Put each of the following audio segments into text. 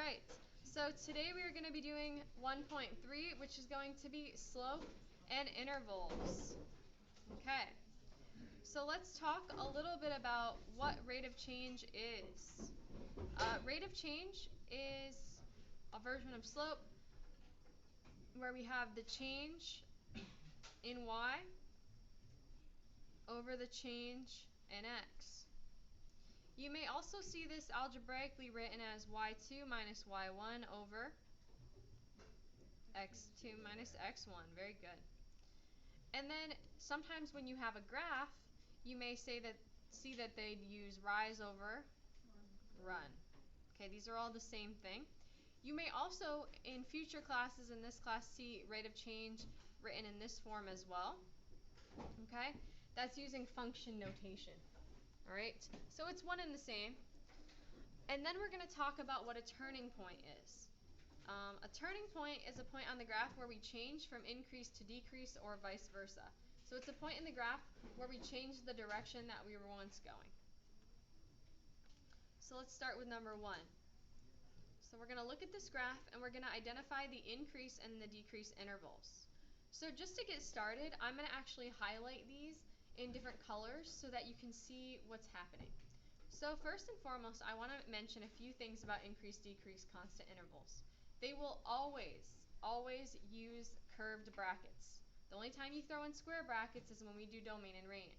right, so today we are going to be doing 1.3, which is going to be slope and intervals. Okay, so let's talk a little bit about what rate of change is. Rate of change is a version of slope where we have the change in y over the change in x. You may also see this algebraically written as y2 minus y1 over x2 minus x1. Very good. And then sometimes when you have a graph, you may see that they'd use rise over run. Okay, these are all the same thing. You may also, in future classes, in this class, see rate of change written in this form as well. Okay, that's using function notation. All right, so it's one and the same. And then we're going to talk about what a turning point is. A turning point is a point on the graph where we change from increase to decrease or vice versa. So it's a point in the graph where we change the direction that we were once going. So let's start with number 1. So we're going to look at this graph and we're going to identify the increase and the decrease intervals. So just to get started, I'm going to actually highlight these in different colors so that you can see what's happening. So first and foremost, I want to mention a few things about increase, decrease, constant intervals. They will always use curved brackets. The only time you throw in square brackets is when we do domain and range.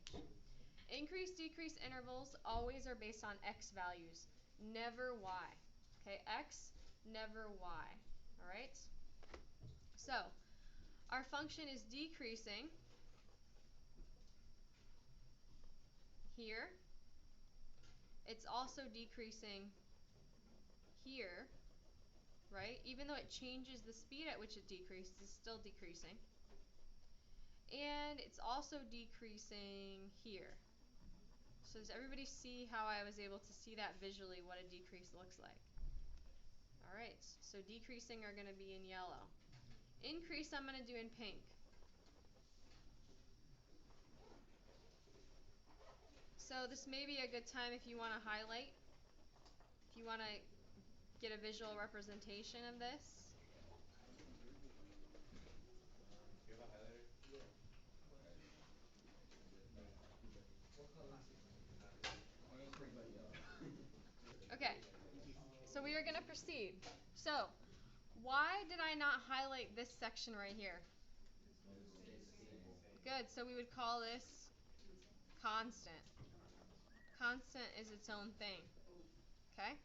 Increase, decrease intervals always are based on x values, never y. Okay, x, never y. All right? So, our function is decreasing here. It's also decreasing here, right? Even though it changes the speed at which it decreases, it's still decreasing. And it's also decreasing here. So does everybody see how I was able to see that visually, what a decrease looks like? All right, so decreasing are going to be in yellow. Increase I'm going to do in pink. So this may be a good time if you want to highlight, if you want to get a visual representation of this. Okay, so we are going to proceed. So, why did I not highlight this section right here? Good, so we would call this constant. Constant is its own thing. Okay?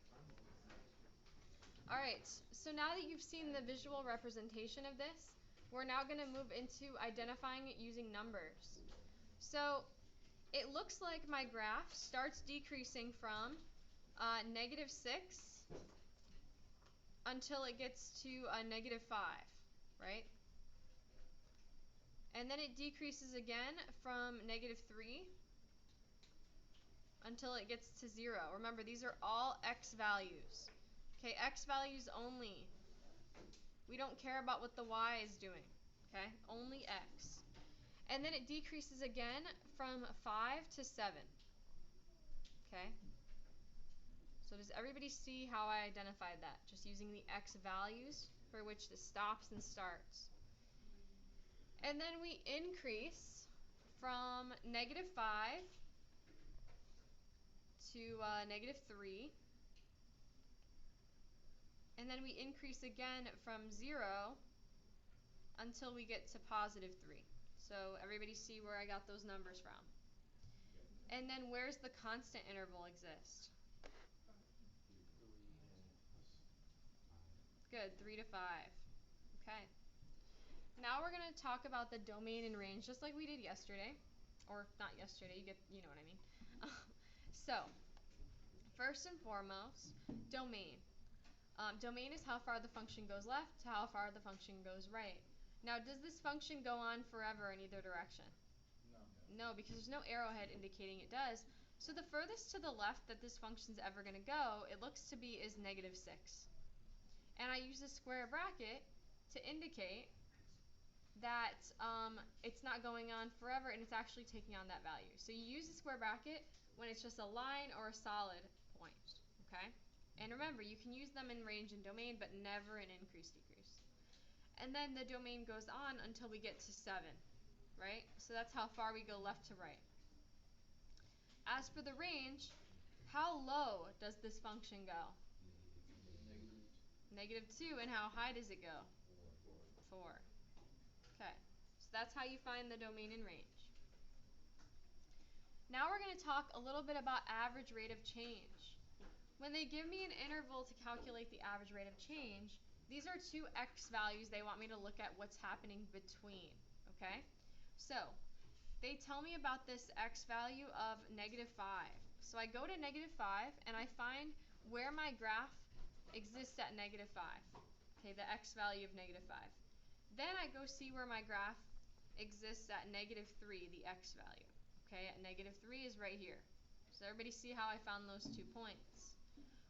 Alright, so now that you've seen the visual representation of this, we're now going to move into identifying it using numbers. So, it looks like my graph starts decreasing from -6 until it gets to -5, right? And then it decreases again from -3 until it gets to 0. Remember, these are all x values. Okay, x values only. We don't care about what the y is doing. Okay, only x. And then it decreases again from 5 to 7. Okay? So does everybody see how I identified that? Just using the x values for which this stops and starts. And then we increase from -5 to -3. And then we increase again from 0 until we get to +3. So everybody see where I got those numbers from. And then where's the constant interval exist? Good, 3 to 5. Okay. Now we're going to talk about the domain and range, just like we did yesterday. Or not yesterday, you know what I mean. So, first and foremost, domain. Domain is how far the function goes left to how far the function goes right. Now, does this function go on forever in either direction? No, because there's no arrowhead indicating it does. So the furthest to the left that this function is ever going to go, it looks to be is -6. And I use a square bracket to indicate that it's not going on forever and it's actually taking on that value. So you use a square bracket when it's just a line or a solid point, okay? And remember, you can use them in range and domain, but never in increase, decrease. And then the domain goes on until we get to 7, right? So that's how far we go left to right. As for the range, how low does this function go? -2. And how high does it go? 4. Okay, so that's how you find the domain and range. Now we're going to talk a little bit about average rate of change. When they give me an interval to calculate the average rate of change, these are two x values they want me to look at what's happening between, okay? So, they tell me about this x value of -5. So I go to -5 and I find where my graph exists at -5. Okay, the x value of -5. Then I go see where my graph exists at -3, the x value. Okay, at -3 is right here. So everybody see how I found those 2 points.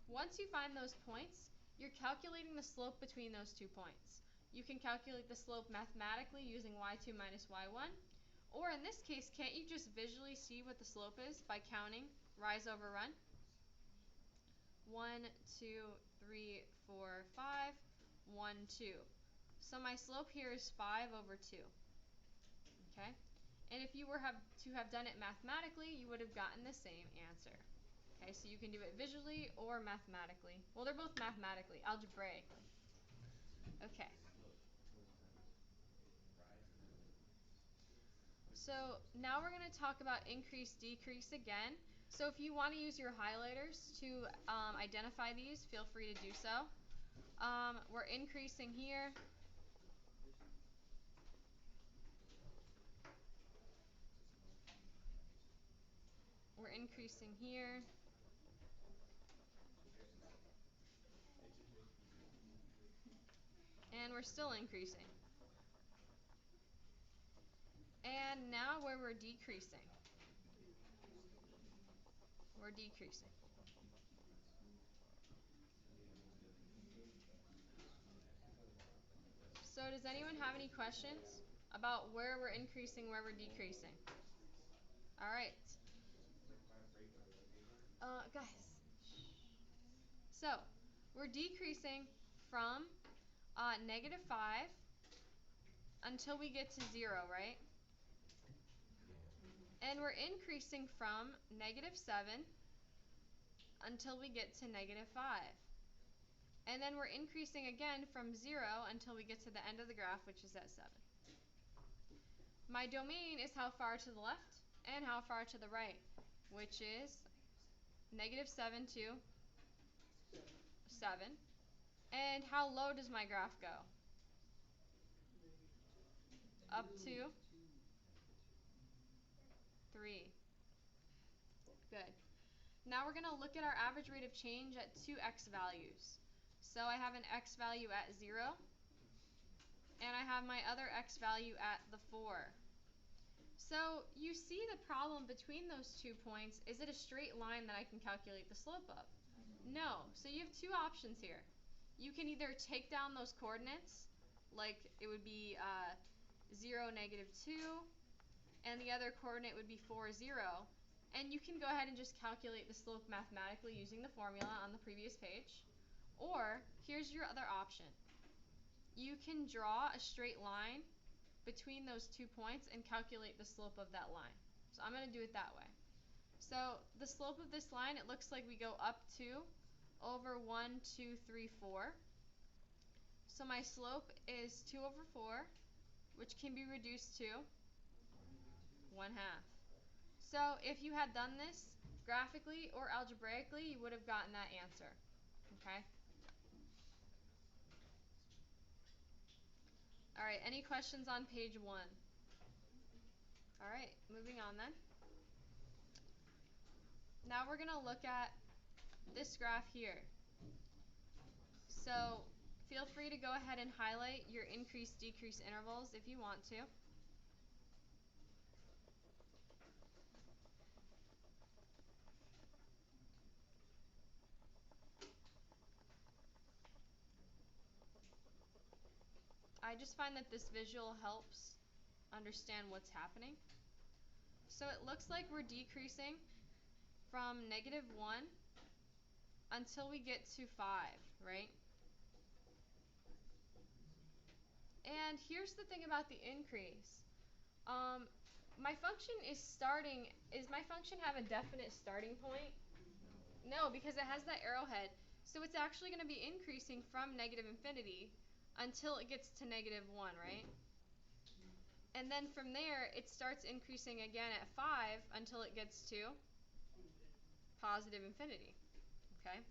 Once you find those points, you're calculating the slope between those 2 points. You can calculate the slope mathematically using y2 minus y1, or in this case, can't you just visually see what the slope is by counting rise over run? 1, 2, 3, 4, 5, 1, 2. So my slope here is 5 over 2. Okay? And if you were to have done it mathematically, you would have gotten the same answer. Okay, so you can do it visually or mathematically. Well, they're both mathematically, algebraic. Okay. So now we're going to talk about increase, decrease again. So if you want to use your highlighters to identify these, feel free to do so. We're increasing here. We're increasing here. And we're still increasing. And now where we're decreasing. We're decreasing. So does anyone have any questions about where we're increasing, where we're decreasing? All right. Guys. So we're decreasing from -5 until we get to 0, right? And we're increasing from -7 until we get to -5. And then we're increasing again from 0 until we get to the end of the graph, which is at 7. My domain is how far to the left and how far to the right, which is -7 to 7. And how low does my graph go? Up to 3. Good. Now we're going to look at our average rate of change at two x values. So I have an x value at 0, and I have my other x value at the 4. So you see the problem between those 2 points. Is it a straight line that I can calculate the slope of? No. So you have two options here. You can either take down those coordinates, like it would be 0, -2, and the other coordinate would be 4, 0. And you can go ahead and just calculate the slope mathematically using the formula on the previous page. Or, here's your other option. You can draw a straight line between those 2 points and calculate the slope of that line. So I'm going to do it that way. So the slope of this line, it looks like we go up 2 over 1, 2, 3, 4. So my slope is 2 over 4, which can be reduced to 1/2. So if you had done this graphically or algebraically, you would have gotten that answer. Okay? All right, any questions on page 1? All right, moving on then. Now we're going to look at this graph here. So feel free to go ahead and highlight your increase-decrease intervals if you want to. I just find that this visual helps understand what's happening. So it looks like we're decreasing from -1 until we get to 5, right? And here's the thing about the increase. My function is starting, is my function have a definite starting point? No, because it has that arrowhead. So it's actually going to be increasing from negative infinity until it gets to negative 1, right? And then from there, it starts increasing again at 5 until it gets to positive infinity, okay?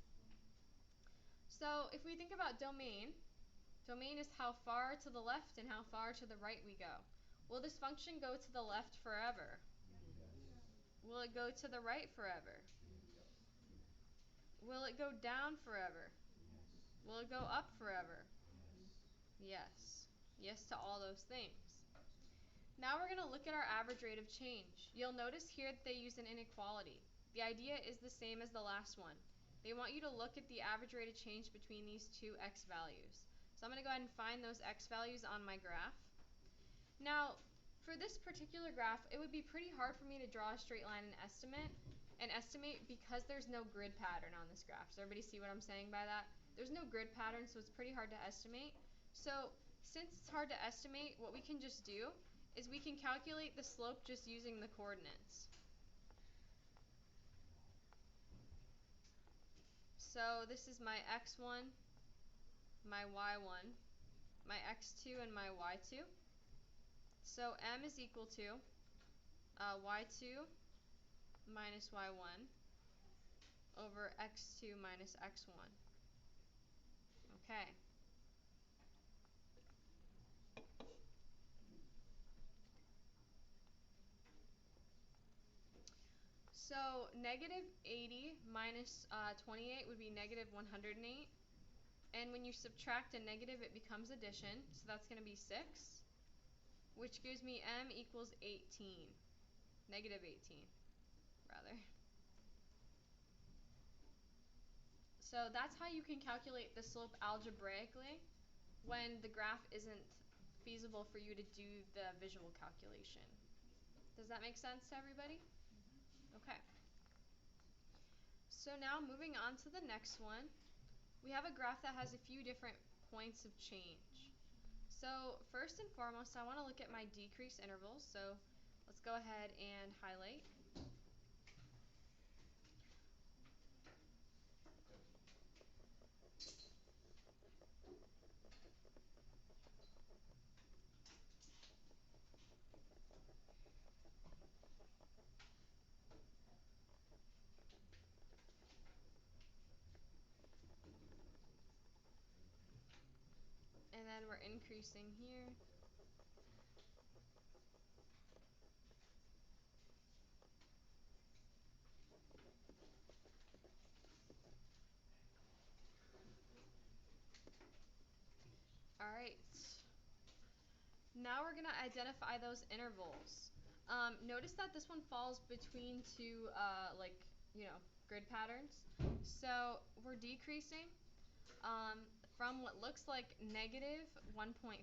So if we think about domain, domain is how far to the left and how far to the right we go. Will this function go to the left forever? Will it go to the right forever? Will it go down forever? Will it go up forever? Yes. Yes to all those things. Now we're going to look at our average rate of change. You'll notice here that they use an inequality. The idea is the same as the last one. They want you to look at the average rate of change between these two x values. So I'm going to go ahead and find those x values on my graph. Now, for this particular graph, it would be pretty hard for me to draw a straight line and estimate because there's no grid pattern on this graph. Does everybody see what I'm saying by that? There's no grid pattern, so it's pretty hard to estimate. So since it's hard to estimate, what we can just do is we can calculate the slope just using the coordinates. So this is my x1, my y1, my x2, and my y2. So m is equal to y2 minus y1 over x2 minus x1. Okay. So negative 80 minus 28 would be negative 108. And when you subtract a negative, it becomes addition. So that's going to be 6, which gives me m equals 18. Negative 18, rather. So that's how you can calculate the slope algebraically when the graph isn't feasible for you to do the visual calculation. Does that make sense to everybody? Okay. So now moving on to the next one, we have a graph that has a few different points of change. So first and foremost, I want to look at my decrease intervals. So let's go ahead and highlight. And then we're increasing here. All right. Now we're going to identify those intervals. Notice that this one falls between two, grid patterns. So we're decreasing from what looks like negative 1.5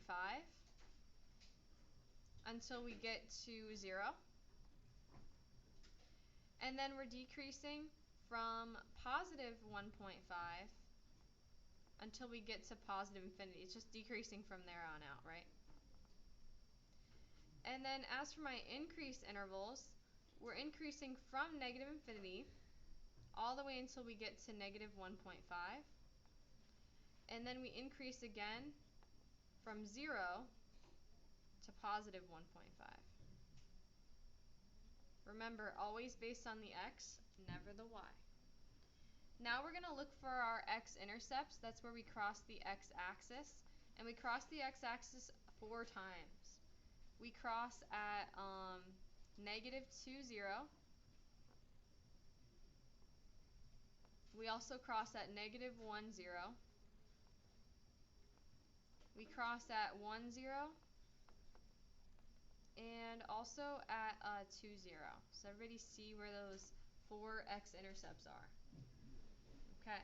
until we get to 0. And then we're decreasing from positive 1.5 until we get to positive infinity. It's just decreasing from there on out, right? And then as for my increase intervals, we're increasing from negative infinity all the way until we get to negative 1.5. And then we increase again from 0 to positive 1.5. Remember, always based on the x, never the y. Now we're going to look for our x-intercepts. That's where we cross the x-axis. And we cross the x-axis 4 times. We cross at negative 2, 0. We also cross at negative 1, 0. We cross at 1, 0. And also at 2, 0. So everybody see where those 4 x-intercepts are. Okay.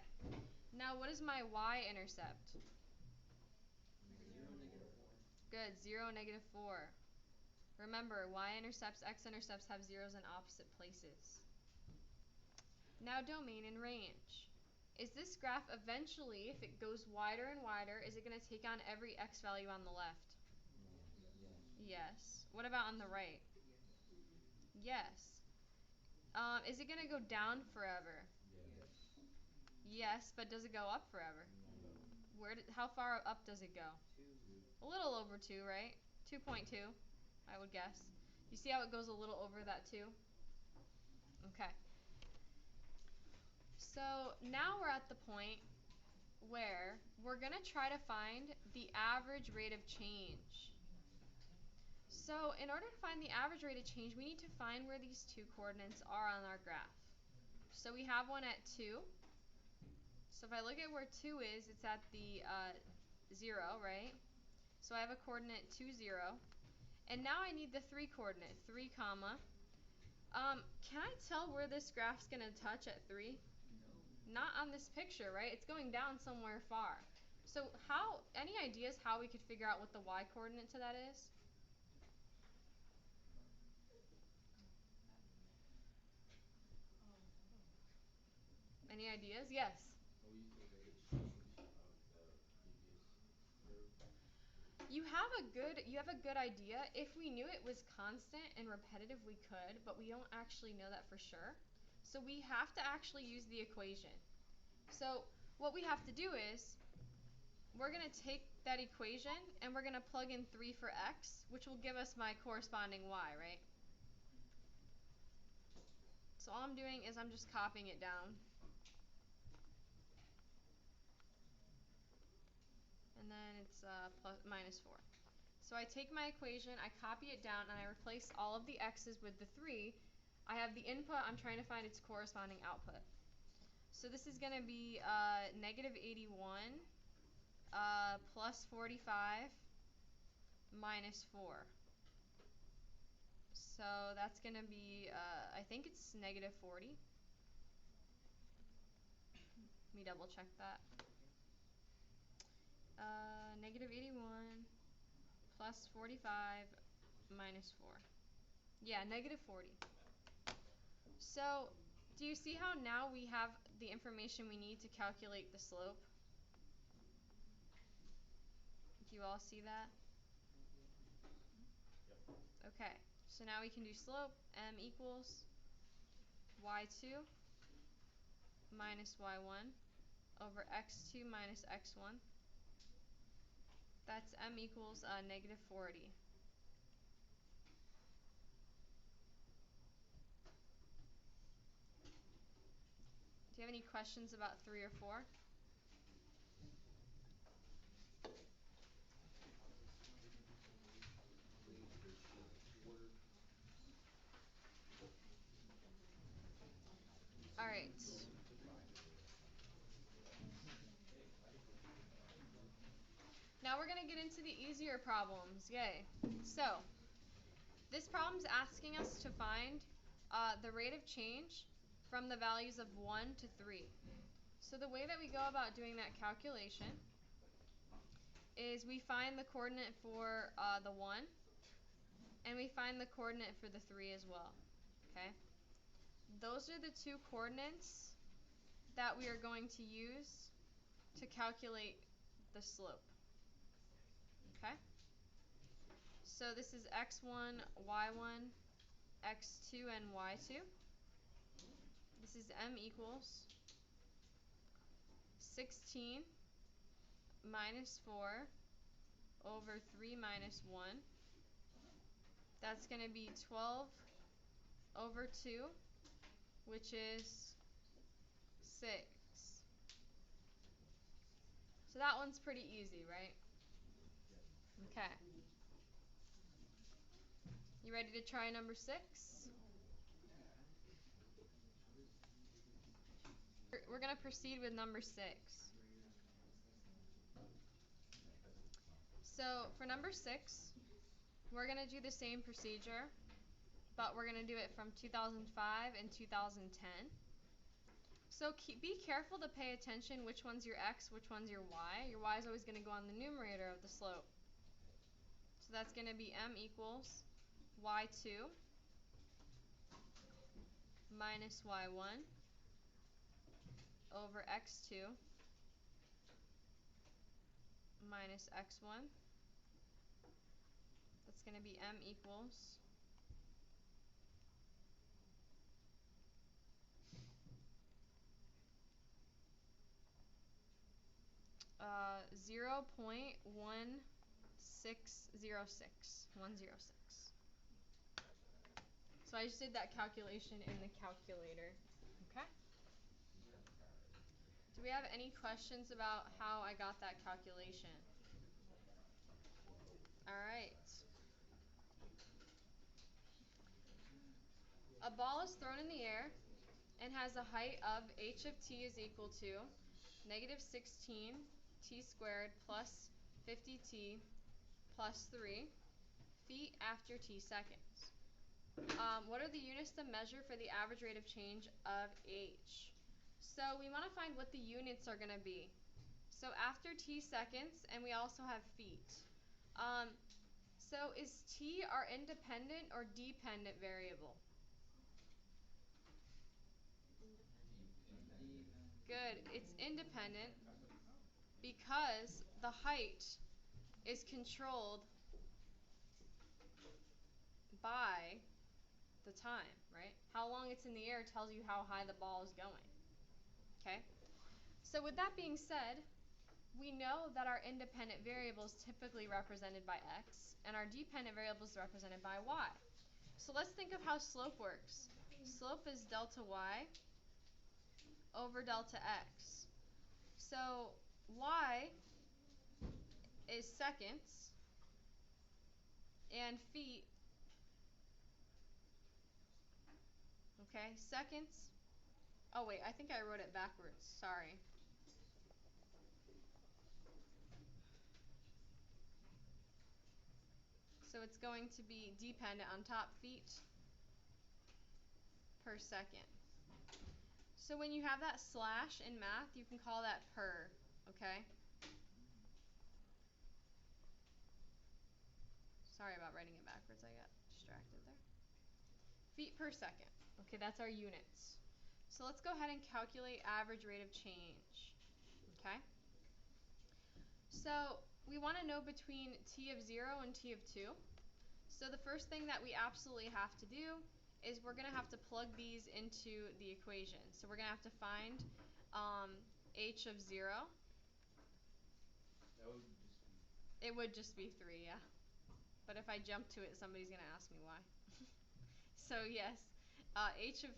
Now what is my y-intercept? 0, negative 4. Good, 0, negative 4. Remember, y-intercepts, x-intercepts have zeros in opposite places. Now domain and range. is this graph eventually, if it goes wider and wider, is it going to take on every x value on the left? Yes. What about on the right? Yes. Is it going to go down forever? Yes, but does it go up forever? How far up does it go? A little over 2, right? 2.2, I would guess. You see how it goes a little over that 2? Okay. So now we're at the point where we're going to try to find the average rate of change. So in order to find the average rate of change, we need to find where these two coordinates are on our graph. So we have one at 2. So if I look at where 2 is, it's at the 0, right? So I have a coordinate 2, 0. And now I need the 3 coordinate, 3, comma. Can I tell where this graph's going to touch at 3? Not on this picture, right? It's going down somewhere far. So any ideas how we could figure out what the y coordinate to that is? Any ideas? Yes. Well, you take like a change of the previous curve. You have a good idea. If we knew it was constant and repetitive, we could, but we don't actually know that for sure. So we have to actually use the equation. So what we have to do is we're going to take that equation and we're going to plug in 3 for x, which will give us my corresponding y, right? So all I'm doing is I'm just copying it down. And then it's minus 4. So I take my equation, I copy it down, and I replace all of the x's with the 3. I have the input, I'm trying to find its corresponding output. So this is going to be negative 81 plus 45 minus 4. So that's going to be, I think it's negative 40. Let me double check that. Negative 81 plus 45 minus 4. Yeah, negative 40. So do you see how now we have the information we need to calculate the slope? Do you all see that? Yep. Okay, so now we can do slope. M equals y2 minus y1 over x2 minus x1. That's m equals negative 40. Do you have any questions about 3 or 4? All right. Now we're going to get into the easier problems. Yay. So this problem's asking us to find the rate of change from the values of 1 to 3. So the way that we go about doing that calculation is we find the coordinate for the 1, and we find the coordinate for the 3 as well. Okay? Those are the two coordinates that we are going to use to calculate the slope. Okay? So this is x1, y1, x2, and y2. This is m equals 16 minus 4 over 3 minus 1. That's going to be 12 over 2, which is 6. So that one's pretty easy, right? Okay. You ready to try number 6? We're going to proceed with number 6. So for number 6, we're going to do the same procedure, but we're going to do it from 2005 and 2010. So be careful to pay attention which one's your x, which one's your y. Your y is always going to go on the numerator of the slope. So that's going to be m equals y2 minus y1 over x2 minus x1. That's going to be m equals 0.1606. 106. So I just did that calculation in the calculator. Okay? Do we have any questions about how I got that calculation? All right. A ball is thrown in the air and has a height of h of t is equal to negative 16 t squared plus 50t plus 3 feet after t seconds. What are the units to measure for the average rate of change of h? So we want to find what the units are going to be. So after t seconds, and we also have feet. So is t our independent or dependent variable? Independent. Good. It's independent because the height is controlled by the time, right? How long it's in the air tells you how high the ball is going. Okay? So with that being said, we know that our independent variable is typically represented by x, and our dependent variable is represented by y. So let's think of how slope works. Slope is delta y over delta x. So y is seconds, and feet, okay, seconds. Oh wait, I think I wrote it backwards, sorry. So it's going to be dependent on top, feet per second. So when you have that slash in math, you can call that per, okay? Sorry about writing it backwards, I got distracted there. Feet per second. Okay, that's our units. So let's go ahead and calculate average rate of change. Okay? So we want to know between t of 0 and t of 2. So the first thing that we absolutely have to do is we're going to have to plug these into the equation. So we're going to have to find h of 0. That would just be. It would just be 3, yeah. But if I jump to it, somebody's going to ask me why. So yes, h of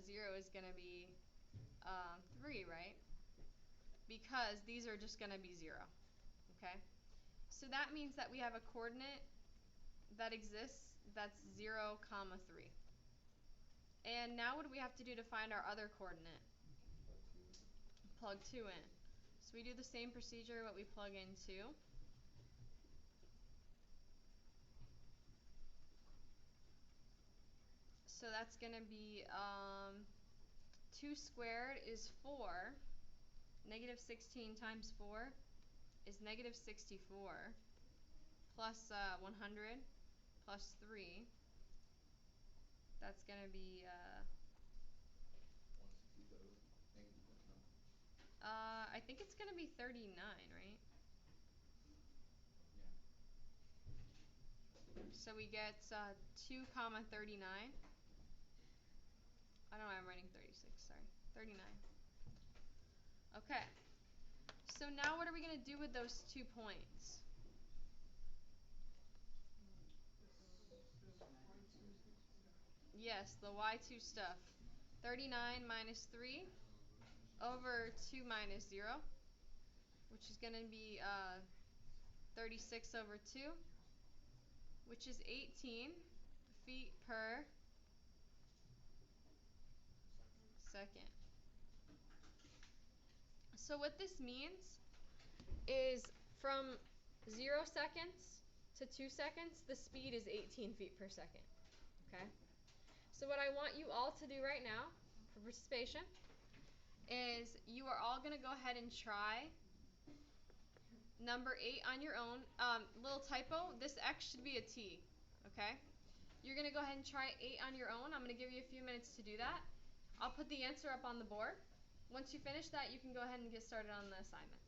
0 is going to be 3, right? Because these are just going to be 0. Okay? So that means that we have a coordinate that exists that's 0, comma 3. And now what do we have to do to find our other coordinate? Plug 2 in. Plug 2 in. So we do the same procedure, but we plug in 2. So that's going to be 2 squared is 4. Negative 16 times 4 is negative 64 plus 100 plus 3. That's going to be 160 negative, no. I think it's going to be 39, right? Yeah. So we get 2 comma 39. I don't know, I'm writing 36, sorry. 39. Okay. So now what are we going to do with those 2 points? Yes, the y2 stuff. 39 minus 3 over 2 minus 0, which is going to be 36 over 2, which is 18 feet per second. So what this means is from 0 seconds to 2 seconds, the speed is 18 feet per second. Okay? So what I want you all to do right now for participation is you are all going to go ahead and try number 8 on your own. Little typo, this X should be a T. Okay? You're going to go ahead and try 8 on your own. I'm going to give you a few minutes to do that. I'll put the answer up on the board. Once you finish that, you can go ahead and get started on the assignment.